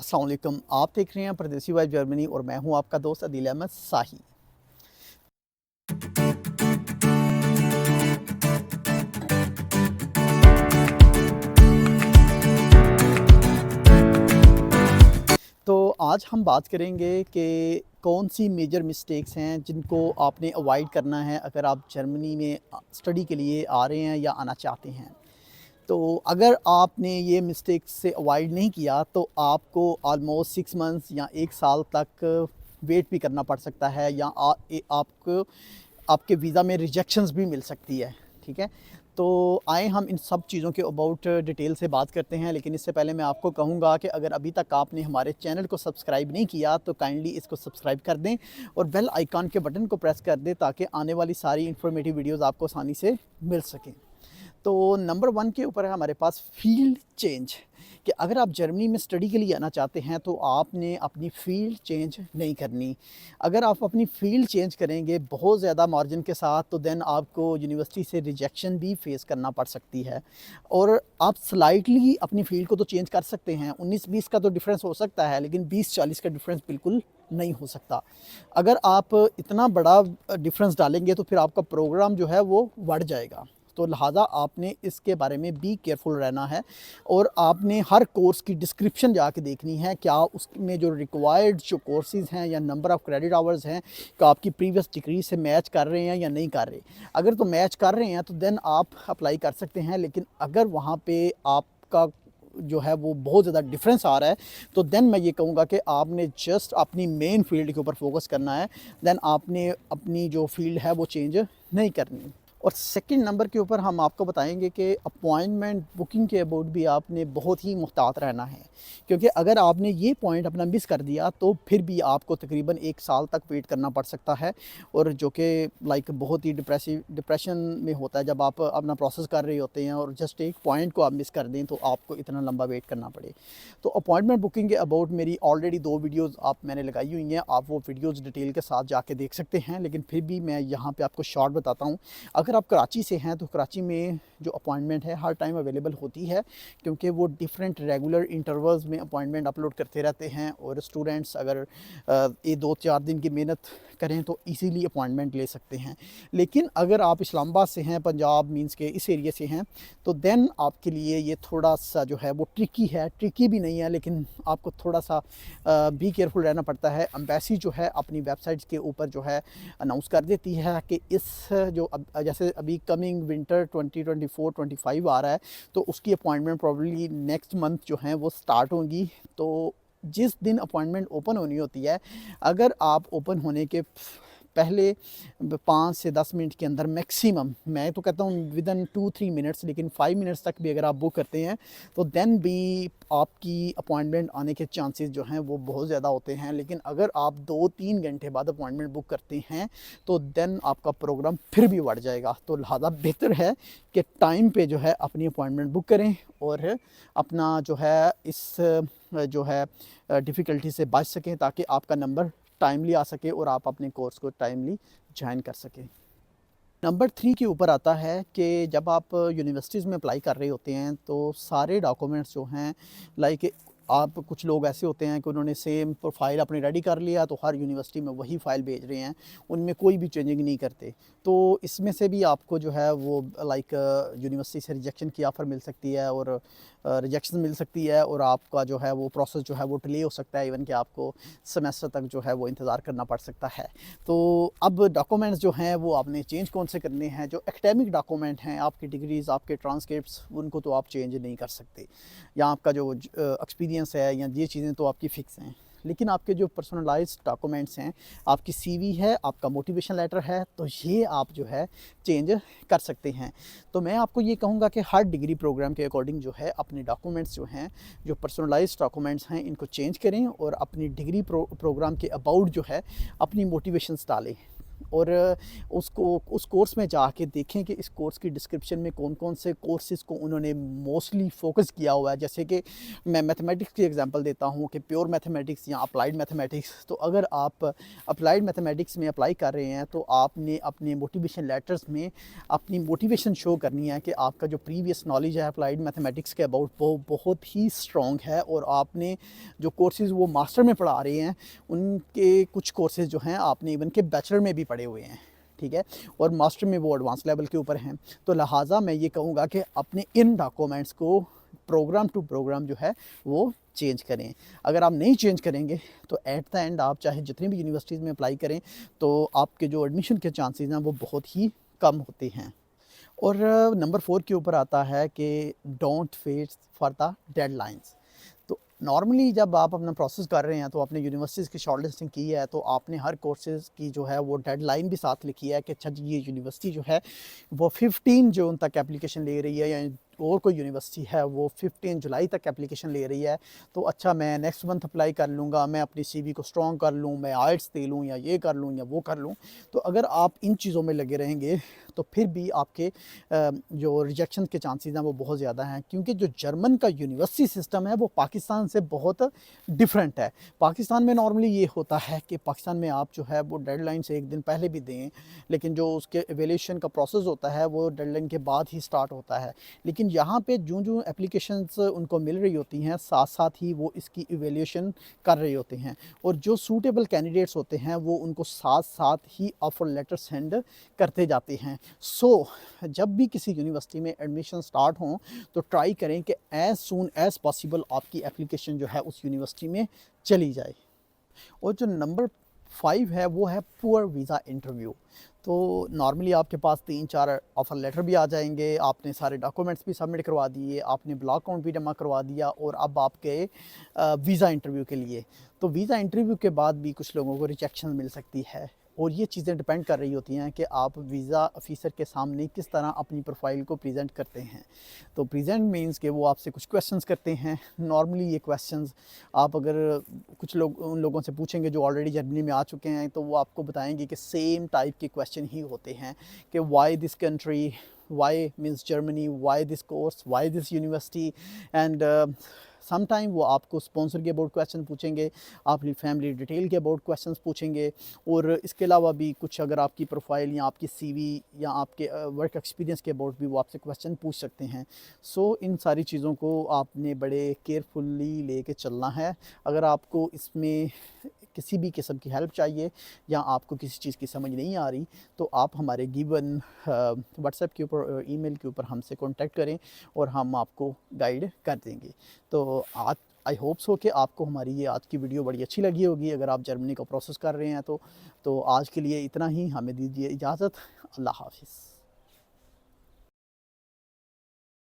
अस्सलाम वालेकुम। आप देख रहे हैं परदेसी वाइब जर्मनी और मैं हूं आपका दोस्त अदील अहमद साही। तो आज हम बात करेंगे कि कौन सी मेजर मिस्टेक्स हैं जिनको आपने अवॉइड करना है अगर आप जर्मनी में स्टडी के लिए आ रहे हैं या आना चाहते हैं। तो अगर आपने ये मिस्टेक्स से अवॉइड नहीं किया तो आपको ऑलमोस्ट 6 मंथ्स या 1 साल तक वेट भी करना पड़ सकता है या आपको आपके वीज़ा में रिजेक्शंस भी मिल सकती है। ठीक है, तो आए हम इन सब चीज़ों के अबाउट डिटेल से बात करते हैं। लेकिन इससे पहले मैं आपको कहूँगा कि अगर अभी तक आपने हमारे चैनल को सब्सक्राइब नहीं किया तो काइंडली इसको सब्सक्राइब कर दें और बेल आइकॉन के बटन को प्रेस कर दें ताकि आने वाली सारी इन्फॉर्मेटिव वीडियोज़ आपको आसानी से मिल सकें। तो नंबर 1 के ऊपर है हमारे पास फ़ील्ड चेंज, कि अगर आप जर्मनी में स्टडी के लिए आना चाहते हैं तो आपने अपनी फ़ील्ड चेंज नहीं करनी। अगर आप अपनी फ़ील्ड चेंज करेंगे बहुत ज़्यादा मार्जिन के साथ तो देन आपको यूनिवर्सिटी से रिजेक्शन भी फ़ेस करना पड़ सकती है। और आप स्लाइटली अपनी फ़ील्ड को तो चेंज कर सकते हैं, 19-20 का तो डिफ़रेंस हो सकता है, लेकिन 20-40 का डिफ़रेंस बिल्कुल नहीं हो सकता। अगर आप इतना बड़ा डिफ़रेंस डालेंगे तो फिर आपका प्रोग्राम जो है वो बढ़ जाएगा। तो लिहाजा आपने इसके बारे में बी केयरफुल रहना है और आपने हर कोर्स की डिस्क्रिप्शन जाके देखनी है, क्या उसमें जो रिक्वायर्ड जो कोर्सेज़ हैं या नंबर ऑफ़ क्रेडिट आवर्स हैं, क्या आपकी प्रीवियस डिग्री से मैच कर रहे हैं या नहीं कर रहे। अगर तो मैच कर रहे हैं तो देन आप अप्लाई कर सकते हैं, लेकिन अगर वहाँ पे आपका जो है वो बहुत ज़्यादा डिफरेंस आ रहा है तो देन मैं ये कहूँगा कि आपने जस्ट अपनी मेन फील्ड के ऊपर फोकस करना है। देन आपने अपनी जो फील्ड है वो चेंज नहीं करनी। और सेकंड नंबर के ऊपर हम आपको बताएंगे कि अपॉइंटमेंट बुकिंग के अबाउट भी आपने बहुत ही मुहतात रहना है, क्योंकि अगर आपने ये पॉइंट अपना मिस कर दिया तो फिर भी आपको तकरीबन 1 साल तक वेट करना पड़ सकता है। और जो कि लाइक बहुत ही डिप्रेशन में होता है जब आप अपना प्रोसेस कर रहे होते हैं और जस्ट एक पॉइंट को आप मिस कर दें तो आपको इतना लंबा वेट करना पड़े। तो अपॉइंटमेंट बुकिंग के अबाउट मेरी ऑलरेडी 2 वीडियोज़ मैंने लगाई हुई हैं, आप वो वीडियोज़ डिटेल के साथ जाके देख सकते हैं, लेकिन फिर भी मैं यहाँ पर आपको शॉर्ट बताता हूँ। अगर आप कराची से हैं तो कराची में जो अपॉइंटमेंट है हर टाइम अवेलेबल होती है, क्योंकि वो डिफरेंट रेगुलर इंटरवल्स में अपॉइंटमेंट अपलोड करते रहते हैं और स्टूडेंट्स अगर ये 2-4 दिन की मेहनत करें तो इजीली अपॉइंटमेंट ले सकते हैं। लेकिन अगर आप इस्लामाबाद से हैं, पंजाब मींस के इस एरिया से हैं, तो देन आपके लिए ये थोड़ा सा जो है वो ट्रिकी है। ट्रिकी भी नहीं है, लेकिन आपको थोड़ा सा बी केयरफुल रहना पड़ता है। एम्बेसी जो है अपनी वेबसाइट्स के ऊपर जो है अनाउंस कर देती है कि इस जो जैसे अभी कमिंग विंटर 2024-25 आ रहा है तो उसकी अपॉइंटमेंट प्रॉब्ली नेक्स्ट मंथ जो है वो स्टार्ट होंगी। तो जिस दिन अपॉइंटमेंट ओपन होनी होती है, अगर आप ओपन होने के पहले 5 से 10 मिनट के अंदर मैक्सिमम, मैं तो कहता हूँ विदिन 2-3 मिनट्स, लेकिन 5 मिनट्स तक भी अगर आप बुक करते हैं तो देन भी आपकी अपॉइंटमेंट आने के चांसेस जो हैं वो बहुत ज़्यादा होते हैं। लेकिन अगर आप 2-3 घंटे बाद अपॉइंटमेंट बुक करते हैं तो देन आपका प्रोग्राम फिर भी बढ़ जाएगा। तो लिहाजा बेहतर है कि टाइम पे जो है अपनी अपॉइंटमेंट बुक करें और अपना जो है इस जो है डिफ़िकल्टी से बच सकें, ताकि आपका नंबर टाइमली आ सके और आप अपने कोर्स को टाइमली ज्वाइन कर सकें। नंबर 3 के ऊपर आता है कि जब आप यूनिवर्सिटीज़ में अप्लाई कर रहे होते हैं तो सारे डॉक्यूमेंट्स जो हैं, लाइक आप कुछ लोग ऐसे होते हैं कि उन्होंने सेम प्रोफाइल अपनी रेडी कर लिया तो हर यूनिवर्सिटी में वही फ़ाइल भेज रहे हैं, उनमें कोई भी चेंजिंग नहीं करते। तो इसमें से भी आपको जो है वो लाइक यूनिवर्सिटी से रिजेक्शन की ऑफ़र मिल सकती है और रिजेक्शन मिल सकती है और आपका जो है वो प्रोसेस जो है वो डिले हो सकता है, इवन कि आपको सेमेस्टर तक जो है वो इंतज़ार करना पड़ सकता है। तो अब डॉक्यूमेंट्स जो हैं वो आपने चेंज कौन से करने हैं। जो एकेडमिक डॉक्यूमेंट हैं, आपकी डिग्रीज़, आपके ट्रांसक्रिप्ट्स, उनको तो आप चेंज नहीं कर सकते, या आपका जो एक्सपीरियंस है या ये चीज़ें तो आपकी फ़िक्स हैं। लेकिन आपके जो पर्सनलाइज्ड डॉक्यूमेंट्स हैं, आपकी सीवी है, आपका मोटिवेशन लेटर है, तो ये आप जो है चेंज कर सकते हैं। तो मैं आपको ये कहूँगा कि हर डिग्री प्रोग्राम के अकॉर्डिंग जो है अपने डॉक्यूमेंट्स जो हैं, जो पर्सनलाइज्ड डॉक्यूमेंट्स हैं, इनको चेंज करें और अपनी डिग्री प्रोग्राम के अबाउट जो है अपनी मोटिवेशंस डालें। और उस कोर्स में जाके देखें कि इस कोर्स की डिस्क्रिप्शन में कौन-कौन से कोर्सेज़ को उन्होंने मोस्टली फ़ोकस किया हुआ है। जैसे कि मैं मैथमेटिक्स की एग्ज़ाम्पल देता हूँ कि प्योर मैथमेटिक्स या अप्लाइड मैथमेटिक्स। तो अगर आप अप्लाइड मैथमेटिक्स में अप्लाई कर रहे हैं, तो आपने अपने मोटिवेशन लेटर्स में अपनी मोटिवेशन शो करनी है कि आपका जो प्रीवियस नॉलेज है अप्लाइड मैथमेटिक्स के अबाउट वो बहुत ही स्ट्रॉन्ग है, और आपने जो कोर्सेज़ वो मास्टर में पढ़ा रहे हैं, उनके कुछ कोर्सेज़ जो हैं आपने इवन के बैचलर में भी पढ़े हुए हैं, ठीक है? और मास्टर में वो एडवांस लेवल के ऊपर हैं। तो लिहाजा मैं ये कहूँगा कि अपने इन डॉक्यूमेंट्स को प्रोग्राम टू प्रोग्राम जो है वो चेंज करें। अगर आप नहीं चेंज करेंगे तो एट द एंड आप चाहे जितनी भी यूनिवर्सिटीज़ में अप्लाई करें, तो आपके जो एडमिशन के चांसेस हैं वो बहुत ही कम होते हैं। और नंबर 4 के ऊपर आता है कि don't wait for the deadlines. तो नॉर्मली जब आप अपना प्रोसेस कर रहे हैं, तो आपने यूनिवर्सिटीज़ की शॉर्टलिस्टिंग की है, तो आपने हर कोर्सेज़ की जो है वो डेडलाइन भी साथ लिखी है कि अच्छा जी ये यूनिवर्सिटी जो है वो 15 जून तक एप्लीकेशन ले रही है, या और कोई यूनिवर्सिटी है वो 15 जुलाई तक एप्लीकेशन ले रही है। तो अच्छा मैं नेक्स्ट मंथ अप्लाई कर लूँगा, मैं अपनी सीवी को स्ट्रॉन्ग कर लूँ, मैं आइल्स दे लूँ, या ये कर लूँ या वो कर लूँ। तो अगर आप इन चीज़ों में लगे रहेंगे, तो फिर भी आपके जो रिजेक्शन के चांसेस हैं वो बहुत ज़्यादा हैं, क्योंकि जो जर्मन का यूनिवर्सिटी सिस्टम है वो पाकिस्तान से बहुत डिफरेंट है। पाकिस्तान में नॉर्मली ये होता है कि पाकिस्तान में आप जो है वो डेडलाइन से 1 दिन पहले भी दें, लेकिन जो उसके इवैल्यूएशन का प्रोसेस होता है वो डेडलाइन के बाद ही स्टार्ट होता है। लेकिन यहाँ पे जो एप्लीकेशंस उनको मिल रही होती हैं, साथ-साथ ही वो इसकी इवैल्यूएशन कर रहे होते हैं, और जो सूटेबल कैंडिडेट्स होते हैं वो उनको साथ-साथ ही ऑफ़र लेटर सेंड करते जाते हैं। सो जब भी किसी यूनिवर्सिटी में एडमिशन स्टार्ट हों, तो ट्राई करें कि एज़ सून एज़ पॉसिबल आपकी एप्लीकेशन जो है उस यूनिवर्सिटी में चली जाए। और जो नंबर 5 है वो है पुअर वीज़ा इंटरव्यू। तो नॉर्मली आपके पास 3-4 ऑफ़र लेटर भी आ जाएँगे, आपने सारे डॉक्यूमेंट्स भी सबमिट करवा दिए, आपने ब्लॉक अकाउंट भी जमा करवा दिया, और अब आप गए वीज़ा इंटरव्यू के लिए। तो वीज़ा इंटरव्यू के बाद भी कुछ लोगों को रिजेक्शन मिल सकती है, और ये चीज़ें डिपेंड कर रही होती हैं कि आप वीज़ा ऑफ़िसर के सामने किस तरह अपनी प्रोफ़ाइल को प्रेज़ेंट करते हैं। तो प्रेज़ेंट मीन्स कि वो आपसे कुछ क्वेश्चंस करते हैं। नॉर्मली ये क्वेश्चंस आप अगर कुछ लोग उन लोगों से पूछेंगे जो ऑलरेडी जर्मनी में आ चुके हैं, तो वो आपको बताएँगे कि सेम टाइप के क्वेश्चन ही होते हैं कि why this country, why means Germany, why this course, why this university, and some time वो आपको स्पॉन्सर के अबाउट क्वेश्चन पूछेंगे, अपनी फैमिली डिटेल के अबाउट क्वेश्चंस पूछेंगे, और इसके अलावा भी कुछ अगर आपकी प्रोफाइल या आपकी सीवी या आपके वर्क एक्सपीरियंस के अबाउट भी वो आपसे क्वेश्चन पूछ सकते हैं। सो इन सारी चीज़ों को आपने बड़े केयरफुली लेके चलना है। अगर आपको इसमें किसी भी किस्म की हेल्प चाहिए, या आपको किसी चीज़ की समझ नहीं आ रही, तो आप हमारे गिवन व्हाट्सएप के ऊपर और ईमेल के ऊपर हमसे कॉन्टैक्ट करें, और हम आपको गाइड कर देंगे। तो आज आई होप सो कि आपको हमारी ये आज की वीडियो बड़ी अच्छी लगी होगी, अगर आप जर्मनी का प्रोसेस कर रहे हैं तो। आज के लिए इतना ही, हमें दीजिए इजाज़त। अल्लाह हाफ़िज़।